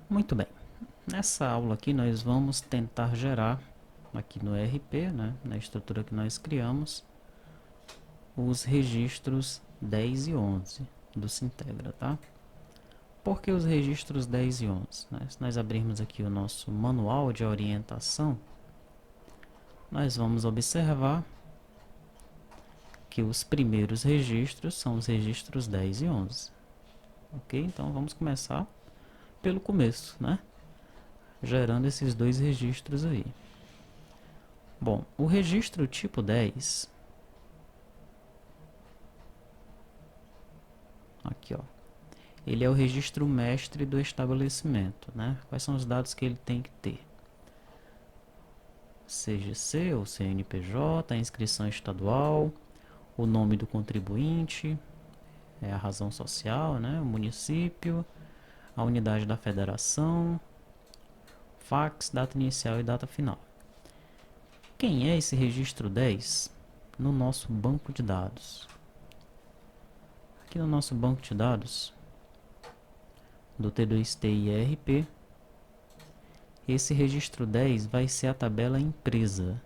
Muito bem. Nessa aula aqui nós vamos tentar gerar aqui no ERP, né, na estrutura que nós criamos, os registros 10 e 11 do Sintegra, tá? Por que os registros 10 e 11? Né? Se nós abrirmos aqui o nosso manual de orientação, nós vamos observar que os primeiros registros são os registros 10 e 11. Ok? Então vamos começar pelo começo, né? Gerando esses dois registros aí. Bom, o registro tipo 10, aqui ó, ele é o registro mestre do estabelecimento, né? Quais são os dados que ele tem que ter? CGC ou CNPJ, a inscrição estadual, o nome do contribuinte, a razão social, né? O município, a unidade da federação, fax, data inicial e data final. Quem é esse registro 10 no nosso banco de dados? Aqui no nosso banco de dados do T2T e ERP, esse registro 10 vai ser a tabela empresa.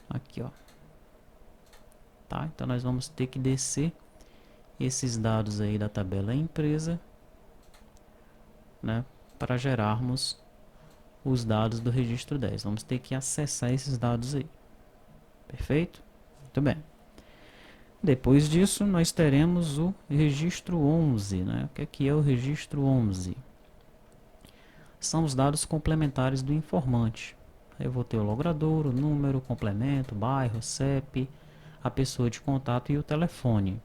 Aqui, ó. Tá? Então nós vamos ter que descer esses dados aí da tabela empresa, né, para gerarmos os dados do registro 10. Vamos ter que acessar esses dados aí. Perfeito? Muito bem. Depois disso, nós teremos o registro 11. Né? O que é o registro 11? São os dados complementares do informante. Eu vou ter o logrador, o número, o complemento, o bairro, o CEP, a pessoa de contato e o telefone.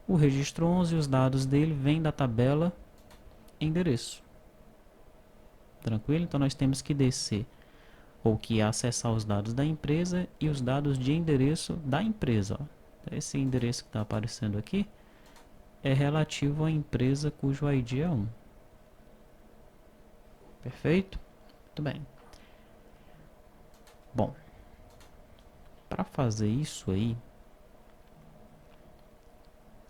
O registro 11, os dados dele vêm da tabela endereço. Tranquilo? Então nós temos que descer ou que acessar os dados da empresa e os dados de endereço da empresa. Ó. Esse endereço que está aparecendo aqui é relativo à empresa cujo ID é 1. Perfeito? Muito bem. Bom, para fazer isso aí,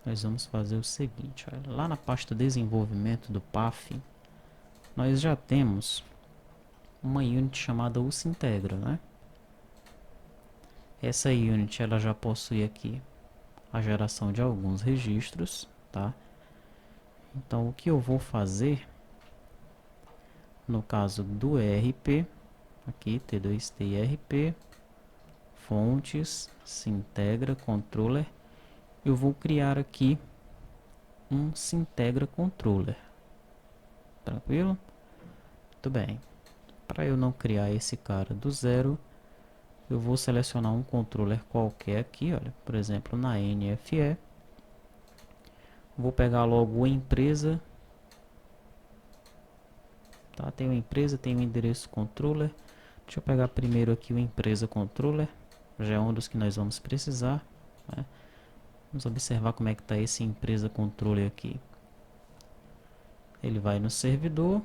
nós vamos fazer o seguinte. Olha, lá na pasta desenvolvimento do PAF, nós já temos uma unit chamada Usintegra, né? Essa unit ela já possui aqui a geração de alguns registros, tá? Então o que eu vou fazer no caso do ERP, aqui T2T ERP, fontes, Sintegra, controller, eu vou criar aqui um Sintegra controller. Tranquilo? Muito bem. Para eu não criar esse cara do zero, eu vou selecionar um controller qualquer aqui, olha, por exemplo, na NFE. Vou pegar logo a empresa. Tá? Tem uma empresa, tem um endereço controller. Deixa eu pegar primeiro aqui o empresa controller. Já é um dos que nós vamos precisar. Né? Vamos observar como é que está esse empresa controller aqui. Ele vai no servidor.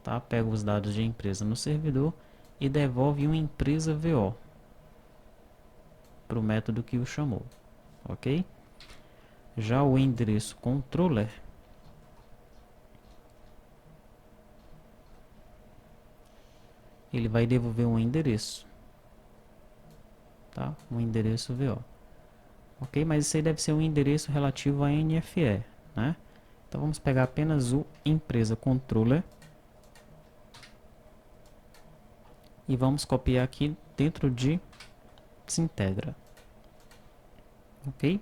Tá? Pega os dados de empresa no servidor e devolve uma empresa VO para o método que o chamou. Ok? Já o endereço controller, ele vai devolver um endereço. Tá? Um endereço VO. Ok? Mas esse aí deve ser um endereço relativo a NFE. Né? Então vamos pegar apenas o empresa controller. E vamos copiar aqui dentro de Sintegra. Ok?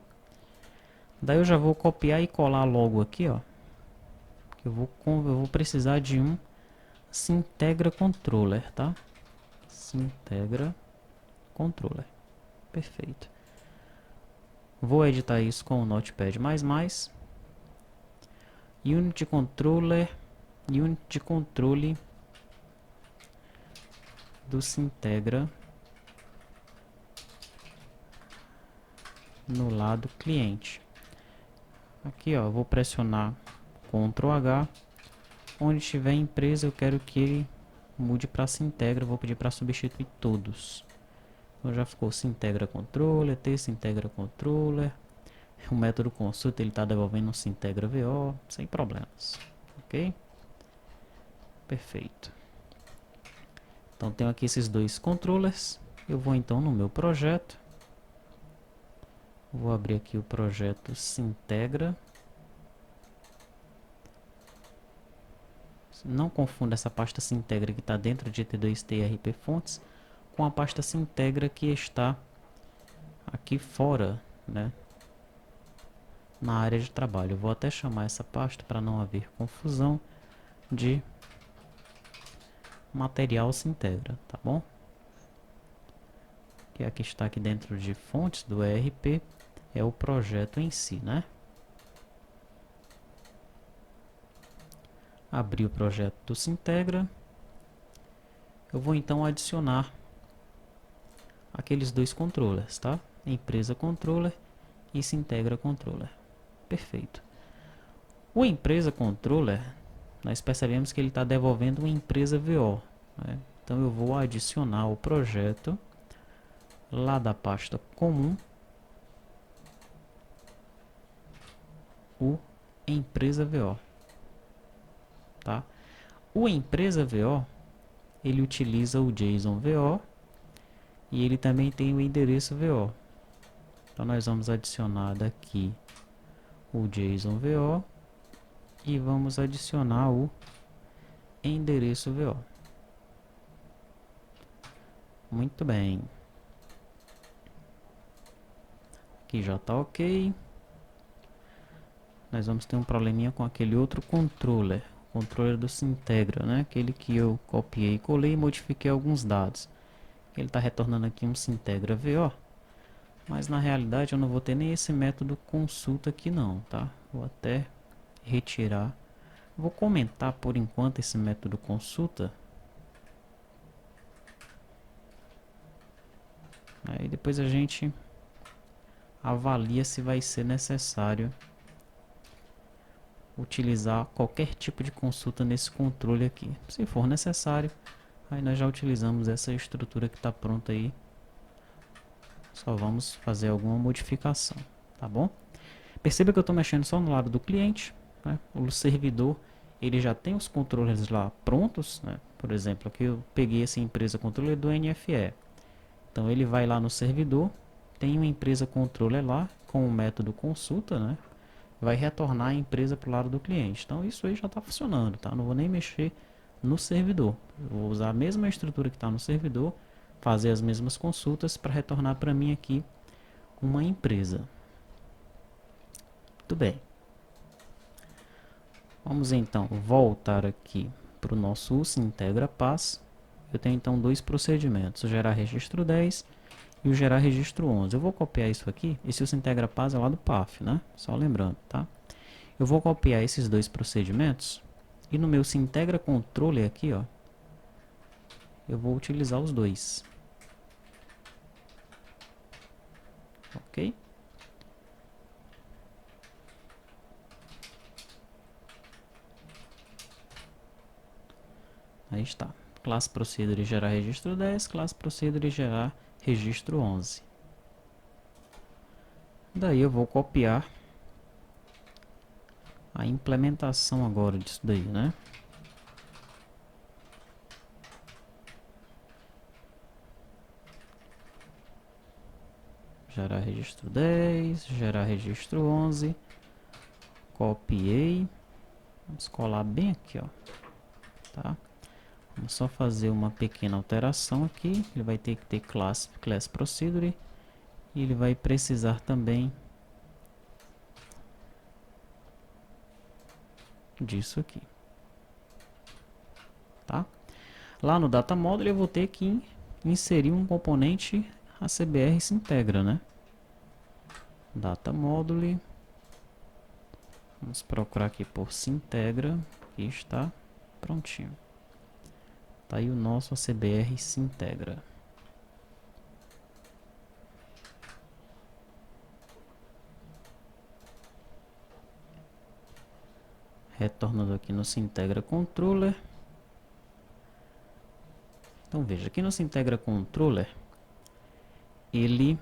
Daí eu já vou copiar e colar logo aqui, ó. Eu vou precisar de um Sintegra controller, tá? Sintegra controller. Perfeito. Vou editar isso com o Notepad++. Unit controller, unit de controle do Sintegra no lado cliente. Aqui, ó, vou pressionar Ctrl H. Onde tiver empresa, eu quero que ele mude para Sintegra. Vou pedir para substituir todos. Então já ficou se integra controller, t se integra controller. O método consulta ele está devolvendo um se integra VO sem problemas, ok? Perfeito. Então tenho aqui esses dois controllers. Eu vou então no meu projeto. Vou abrir aqui o projeto se integra. Não confunda essa pasta se integra que está dentro de T2TRP fontes com a pasta se integra que está aqui fora, né, na área de trabalho. Eu vou até chamar essa pasta para não haver confusão de material se integra, tá bom? Que aqui está aqui dentro de fontes do ERP é o projeto em si, né? Abri o projeto do se integra. Eu vou então adicionar aqueles dois controllers, tá? Empresa controller e se integra controller. Perfeito. O empresa controller, nós percebemos que ele está devolvendo uma empresa VO, né? Então eu vou adicionar o projeto lá da pasta comum, o empresa VO, tá? O empresa VO, ele utiliza o JSON VO e ele também tem o endereço VO. Então nós vamos adicionar daqui o JSON VO e vamos adicionar o endereço VO. Muito bem. Aqui já está ok. Nós vamos ter um probleminha com aquele outro controller. O controller do se integra, né? Aquele que eu copiei, colei e modifiquei alguns dados. Ele está retornando aqui um se integra VO. Mas na realidade eu não vou ter nem esse método consulta aqui não, tá? Vou até retirar. Vou comentar por enquanto esse método consulta. Aí depois a gente avalia se vai ser necessário utilizar qualquer tipo de consulta nesse controle aqui. Se for necessário, aí nós já utilizamos essa estrutura que está pronta aí. Só vamos fazer alguma modificação, tá bom? Perceba que eu estou mexendo só no lado do cliente, né? O servidor ele já tem os controles lá prontos, né? Por exemplo, aqui eu peguei essa empresa controller do NFE. Então ele vai lá no servidor, tem uma empresa controller lá com o método consulta, né? Vai retornar a empresa para o lado do cliente. Então isso aí já está funcionando, tá? Não vou nem mexer no servidor. Eu vou usar a mesma estrutura que está no servidor, fazer as mesmas consultas para retornar para mim aqui uma empresa. Muito bem. Vamos então voltar aqui para o nosso se integra pass. Eu tenho então dois procedimentos, o gerar registro 10 e o gerar registro 11. Eu vou copiar isso aqui, esse se integra pass é lá do PAF, né? Só lembrando, tá? Eu vou copiar esses dois procedimentos e no meu se integra controller aqui, ó, eu vou utilizar os dois. Ok? Aí está. Classe procedure gerar registro 10, classe procedure gerar registro 11. Daí eu vou copiar a implementação agora disso daí, né? Gerar registro 10, gerar registro 11. Copiei. Vamos colar bem aqui, ó. Tá? Vamos só fazer uma pequena alteração aqui. Ele vai ter que ter class procedure. E ele vai precisar também disso aqui. Tá? Lá no data model eu vou ter que inserir um componente ACBR se integra, né? Data module. Vamos procurar aqui por se integra. Aqui está. Prontinho. Tá aí o nosso ACBR se integra. Retornando aqui no se integra controller. Então veja, aqui no se integra controller, ele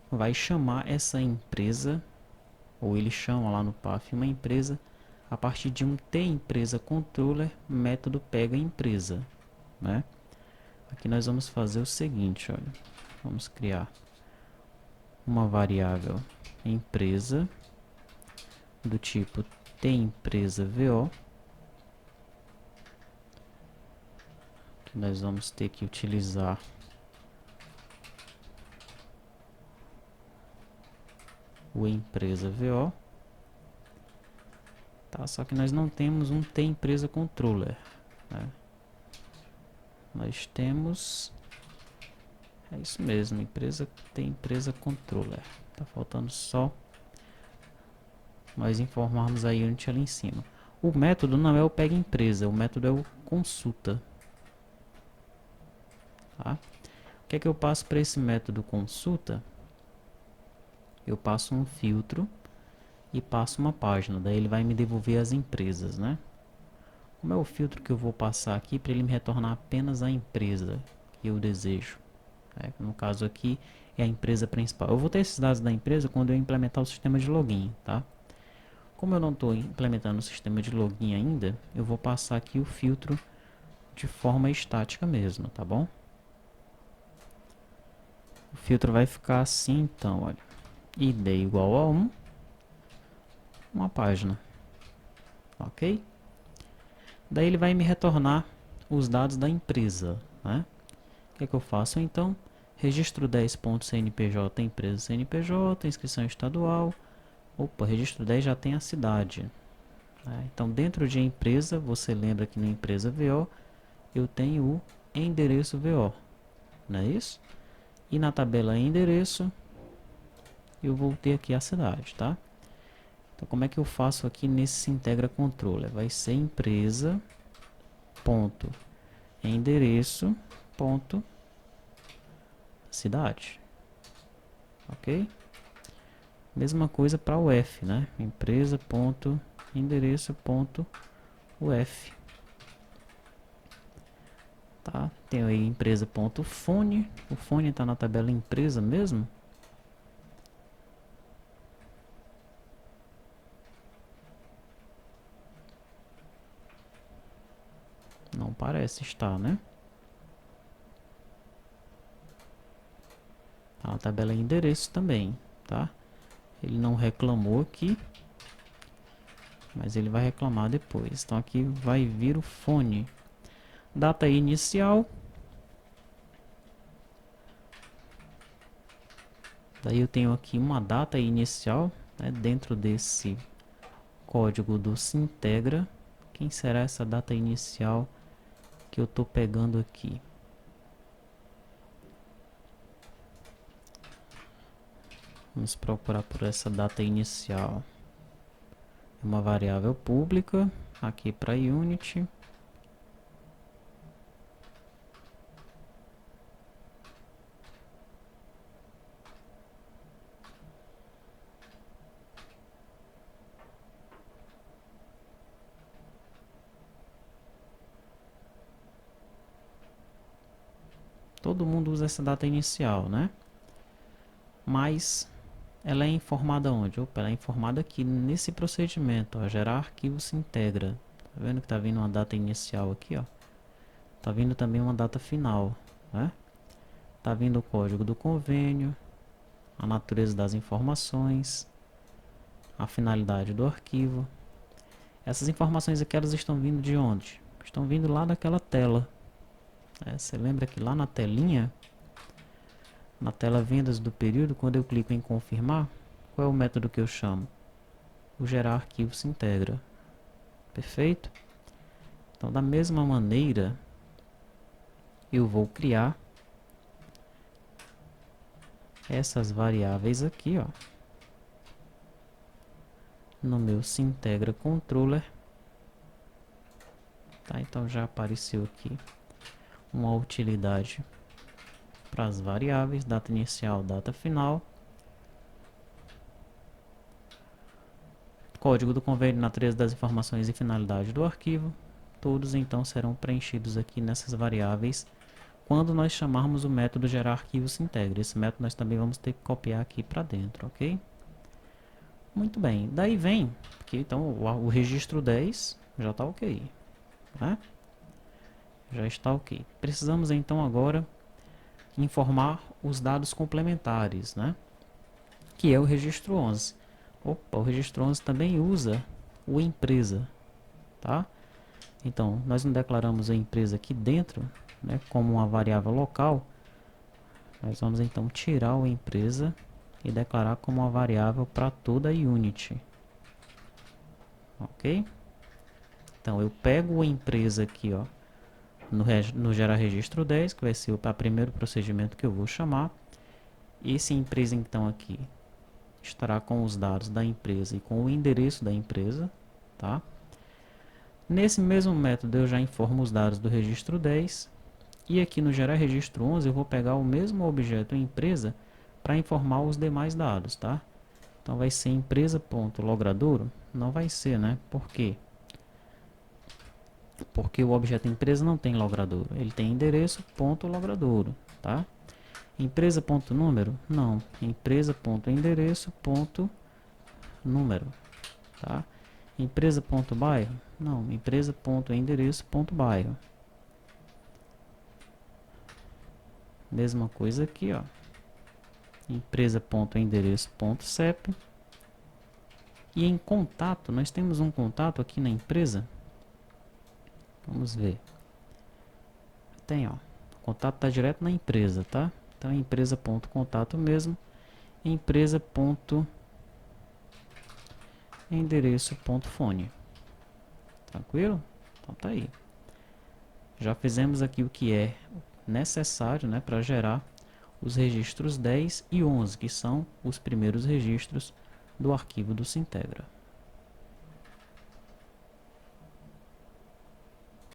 vai chamar essa empresa, ou ele chama lá no path uma empresa, a partir de um tEmpresa-controller, método pega empresa, né? Aqui nós vamos fazer o seguinte, olha, vamos criar uma variável empresa do tipo tEmpresa.vo, que nós vamos ter que utilizar o empresa.vo, tá? Só que nós não temos um tEmpresa-controller, né? Nós temos, é isso mesmo, tEmpresa-controller. Tá faltando só nós informarmos a Unity ali em cima. O método não é o pega empresa, o método é o consulta, tá? O que é que eu passo para esse método consulta? Eu passo um filtro e passo uma página, daí ele vai me devolver as empresas, né? Como é o filtro que eu vou passar aqui para ele me retornar apenas a empresa que eu desejo? No caso aqui é a empresa principal. Eu vou ter esses dados da empresa quando eu implementar o sistema de login, tá? Como eu não estou implementando o sistema de login ainda, eu vou passar aqui o filtro de forma estática mesmo, tá bom? O filtro vai ficar assim, então, olha. ID igual a 1, uma página, ok? Daí ele vai me retornar os dados da empresa, né? O que é que eu faço então? Registro 10.cnpj, empresa CNPJ, inscrição estadual. Opa, registro 10 já tem a cidade, né? Então dentro de empresa, você lembra que na empresa VO eu tenho o endereço VO, não é isso? E na tabela endereço eu vou ter aqui a cidade, tá? Então como é que eu faço aqui nesse integra controller? Vai ser empresa ponto endereço ponto cidade, ok? Mesma coisa para o F, né? Empresa ponto endereço ponto UF, tá? Tem aí empresa ponto fone, o fone está na tabela empresa mesmo. Não parece estar, né? Tá na tabela endereço também, tá? Ele não reclamou aqui, mas ele vai reclamar depois. Então aqui vai vir o fone. Data inicial. Daí eu tenho aqui uma data inicial, né, dentro desse código do Sintegra. Quem será essa data inicial que eu estou pegando aqui? Vamos procurar por essa data inicial. Uma variável pública aqui para Unity. Todo mundo usa essa data inicial, né? Mas ela é informada onde? Opa, ela é informada aqui nesse procedimento, ó, gerar arquivo se integra. Tá vendo que tá vindo uma data inicial aqui, ó? Tá vindo também uma data final, né? Tá vindo o código do convênio, a natureza das informações, a finalidade do arquivo. Essas informações aqui, elas estão vindo de onde? Estão vindo lá daquela tela. Você lembra que lá na telinha, na tela vendas do período, quando eu clico em confirmar, qual é o método que eu chamo? O gerar arquivo se integra. Perfeito? Então, da mesma maneira, eu vou criar essas variáveis aqui, ó, no meu Sintegra Controller. Tá? Então já apareceu aqui uma utilidade para as variáveis, data inicial, data final. Código do convênio, natureza das informações e finalidade do arquivo. Todos então serão preenchidos aqui nessas variáveis quando nós chamarmos o método gerar arquivo Sintegra. Esse método nós também vamos ter que copiar aqui para dentro, ok? Muito bem, daí vem, porque então o registro 10 já está ok, né? Já está ok. Precisamos então agora informar os dados complementares, né? Que é o registro 11. Opa, o registro 11 também usa o empresa, tá? Então, nós não declaramos a empresa aqui dentro, né, como uma variável local. Nós vamos então tirar o empresa e declarar como uma variável para toda a unit. Ok? Então, eu pego a empresa aqui, ó, no gerar registro 10, que vai ser o primeiro procedimento que eu vou chamar. Esse empresa então aqui estará com os dados da empresa e com o endereço da empresa, tá? Nesse mesmo método eu já informo os dados do registro 10 e aqui no gerar registro 11 eu vou pegar o mesmo objeto empresa para informar os demais dados, tá? Então vai ser empresa.logradouro? Não vai ser, né? Por quê? Porque o objeto empresa não tem logradouro, ele tem endereço.logradouro, tá? Empresa.número? Não, empresa.endereço.número, tá? Empresa.bairro? Não, empresa.endereço.bairro. Mesma coisa aqui, ó. Empresa.endereço.cep. E em contato, nós temos um contato aqui na empresa. Vamos ver. Tem, ó. O contato está direto na empresa, tá? Então, empresa.contato mesmo. Empresa.endereço.fone. Tranquilo? Então tá aí. Já fizemos aqui o que é necessário, né, para gerar os registros 10 e 11, que são os primeiros registros do arquivo do Sintegra.